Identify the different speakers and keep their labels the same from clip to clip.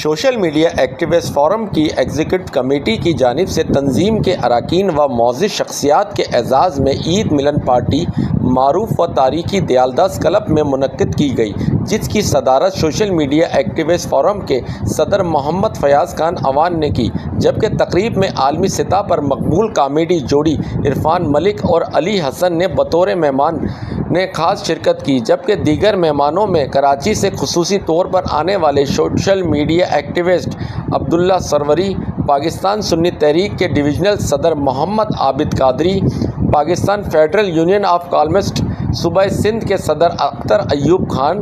Speaker 1: Social media activist forum کی executive committee کی جانب سے تنظیم کے اراکین و معزز شخصیات کے اعزاز میں عید ملن پارٹی معروف و تاریخی دیالداس کلب میں منعقد کی گئی، جس کی صدارت سوشل میڈیا ایکٹیوسٹ فورم کے صدر محمد فیاض خان اوان نے کی، جبکہ تقریب میں عالمی سطح پر مقبول کامیڈی جوڑی عرفان ملک اور علی حسن نے بطور مہمان نے خاص شرکت کی، جبکہ دیگر مہمانوں میں کراچی سے خصوصی طور پر آنے والے social media activist Abdullah Sarwari, Pakistan Sunni Tehreek کے ڈویژنل صدر Muhammad Abid Qadri, Pakistan federal union of columnist صوبہ سندھ کے صدر Akhtar Ayub Khan,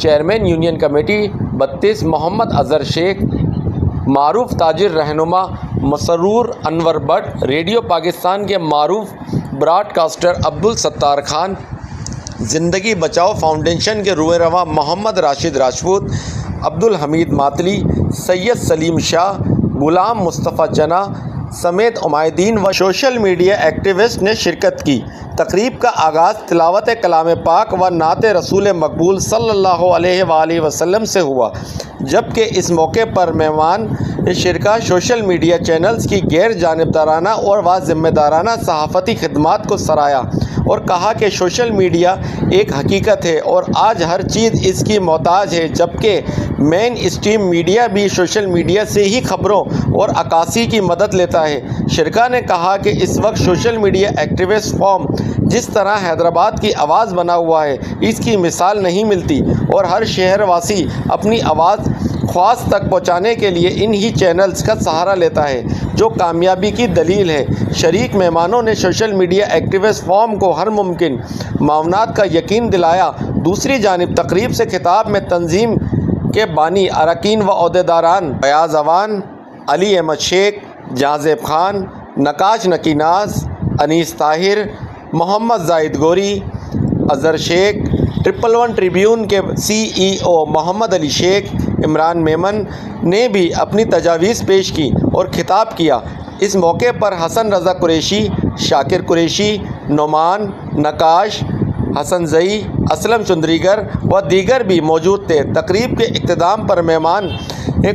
Speaker 1: chairman union committee 32 Muhammad Azhar Sheikh, معروف تاجر رہنما مسرور انور بٹ، ریڈیو پاکستان کے معروف براڈ کاسٹر عبدالستار خان، زندگی بچاؤ فاؤنڈیشن کے روح رواں محمد راشد راجپوت، عبدالحمید ماتلی، سید سلیم شاہ، غلام مصطفیٰ جناح سمیت عمائدین و سوشل میڈیا ایکٹیوسٹ نے شرکت کی۔ تقریب کا آغاز تلاوت کلام پاک و نعت رسول مقبول صلی اللہ علیہ وآلہ وسلم سے ہوا، جبکہ اس موقع پر مہمان شرکا سوشل میڈیا چینلز کی غیر جانبدارانہ اور ذمہ دارانہ صحافتی خدمات کو سراہا اور کہا کہ سوشل میڈیا ایک حقیقت ہے اور آج ہر چیز اس کی محتاج ہے، جبکہ مین اسٹریم میڈیا بھی سوشل میڈیا سے ہی خبروں اور عکاسی کی مدد لیتا ہے۔ شرکا نے کہا کہ اس وقت سوشل میڈیا ایکٹیوسٹ فورم جس طرح حیدرآباد کی آواز بنا ہوا ہے، اس کی مثال نہیں ملتی اور ہر شہر واسی اپنی آواز خواص تک پہنچانے کے لیے انہی چینلز کا سہارا لیتا ہے، جو کامیابی کی دلیل ہے۔ شریک مہمانوں نے سوشل میڈیا ایکٹیوسٹ فورم کو ہر ممکن معاونات کا یقین دلایا۔ دوسری جانب تقریب سے خطاب میں تنظیم کے بانی اراکین و عہدیداران فیاض اوان، علی احمد شیخ، جہاں زیب خان، نقاش نقی ناز، انیس طاہر، محمد زاہد گوری، اظہر شیخ، 111 ٹریبیون کے CEO محمد علی شیخ، عمران میمن نے بھی اپنی تجاویز پیش کی اور خطاب کیا۔ اس موقع پر حسن رضا قریشی، شاکر قریشی، نعمان، نقاش، حسن زئی، اسلم چندریگر و دیگر بھی موجود تھے۔ تقریب کے اختتام پر مہمان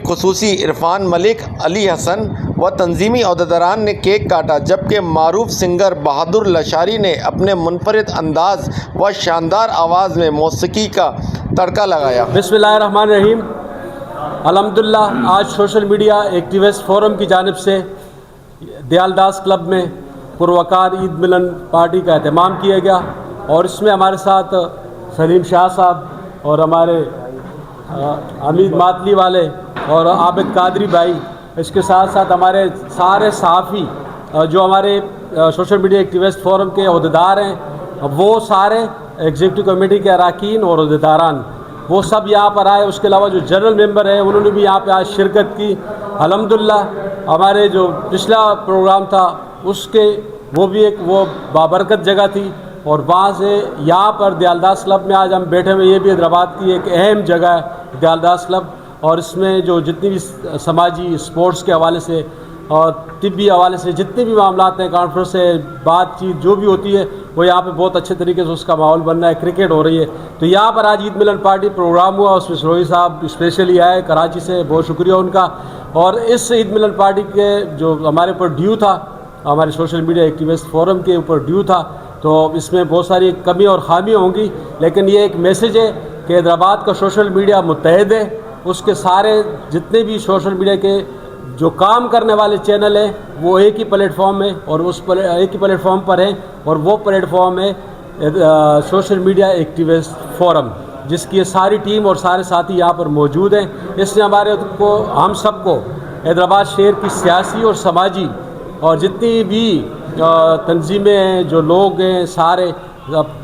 Speaker 1: خصوصی عرفان ملک، علی حسن و تنظیمی عہدیداران نے کیک کاٹا، جبکہ معروف سنگر بہادر لاشاری نے اپنے منفرد انداز و شاندار آواز میں موسیقی کا تڑکا لگایا۔
Speaker 2: بسم اللہ الرحمن الرحیم۔ الحمدللہ آج سوشل میڈیا ایکٹیوسٹ فورم کی جانب سے دیالداس کلب میں پروقار عید ملن پارٹی کا اہتمام کیا گیا، اور اس میں ہمارے ساتھ سلیم شاہ صاحب اور ہمارے حمید ماتلی والے اور عابد قادری بھائی، اس کے ساتھ ساتھ ہمارے سارے صحافی جو ہمارے سوشل میڈیا ایکٹیوسٹ فورم کے عہدیدار ہیں، وہ سارے ایگزیکٹو کمیٹی کے اراکین اور عہدیداران وہ سب یہاں پر آئے۔ اس کے علاوہ جو جنرل ممبر ہیں انہوں نے بھی یہاں پہ آج شرکت کی۔ الحمدللہ ہمارے جو پچھلا پروگرام تھا اس کے وہ بھی ایک بابرکت جگہ تھی، اور وہاں سے یہاں پر دیالداس کلب میں آج ہم بیٹھے ہوئے، یہ بھی حیدرآباد کی ایک اہم جگہ ہے دیالداس کلب، اور اس میں جو جتنی بھی سماجی اسپورٹس کے حوالے سے اور طبی حوالے سے جتنے بھی معاملات ہیں، کانفرنس ہے، بات چیت جو بھی ہوتی ہے، وہ یہاں پہ بہت اچھے طریقے سے اس کا ماحول بن رہا ہے۔ کرکٹ ہو رہی ہے، تو یہاں پر آج عید ملن پارٹی پروگرام ہوا، اس میں سروری صاحب اسپیشلی آئے کراچی سے، بہت شکریہ ان کا۔ اور اس عید ملن پارٹی کے جو ہمارے اوپر ڈیو تھا، ہمارے سوشل میڈیا ایکٹیوسٹ فورم کے اوپر ڈیو تھا، تو اس میں بہت ساری کمی اور خامیاں ہوں گی، لیکن یہ ایک میسیج ہے کہ حیدرآباد کا سوشل میڈیا متحد ہے، اس کے سارے جتنے بھی سوشل میڈیا کے جو کام کرنے والے چینل ہیں وہ ایک ہی پلیٹ فارم میں اور ایک ہی پلیٹ فارم پر ہیں، اور وہ پلیٹ فارم ہے سوشل میڈیا ایکٹیوسٹ فورم، جس کی یہ ساری ٹیم اور سارے ساتھی یہاں پر موجود ہیں۔ اس نے ہم سب کو حیدرآباد شہر کی سیاسی اور سماجی اور جتنی بھی تنظیمیں ہیں، جو لوگ ہیں، سارے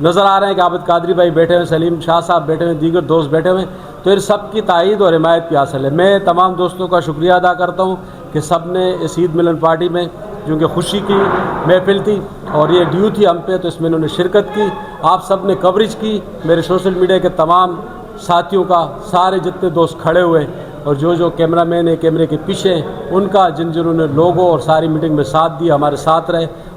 Speaker 2: نظر آ رہے ہیں کہ عابد قادری بھائی بیٹھے ہوئے، سلیم شاہ صاحب بیٹھے ہوئے، دیگر دوست بیٹھے ہوئے، تو ان سب کی تائید اور حمایت کی حاصل ہے۔ میں تمام دوستوں کا شکریہ ادا کرتا ہوں کہ سب نے اس عید ملن پارٹی میں، کیونکہ خوشی کی محفل تھی اور یہ ڈیو تھی ہم پہ، تو اس میں انہوں نے شرکت کی، آپ سب نے کوریج کی، میرے سوشل میڈیا کے تمام ساتھیوں کا، سارے جتنے دوست کھڑے ہوئے اور جو کیمرہ مین ہے کیمرے کے پیچھے، ان کا جنہوں نے لوگوں اور ساری میٹنگ میں ساتھ دیا، ہمارے ساتھ رہے،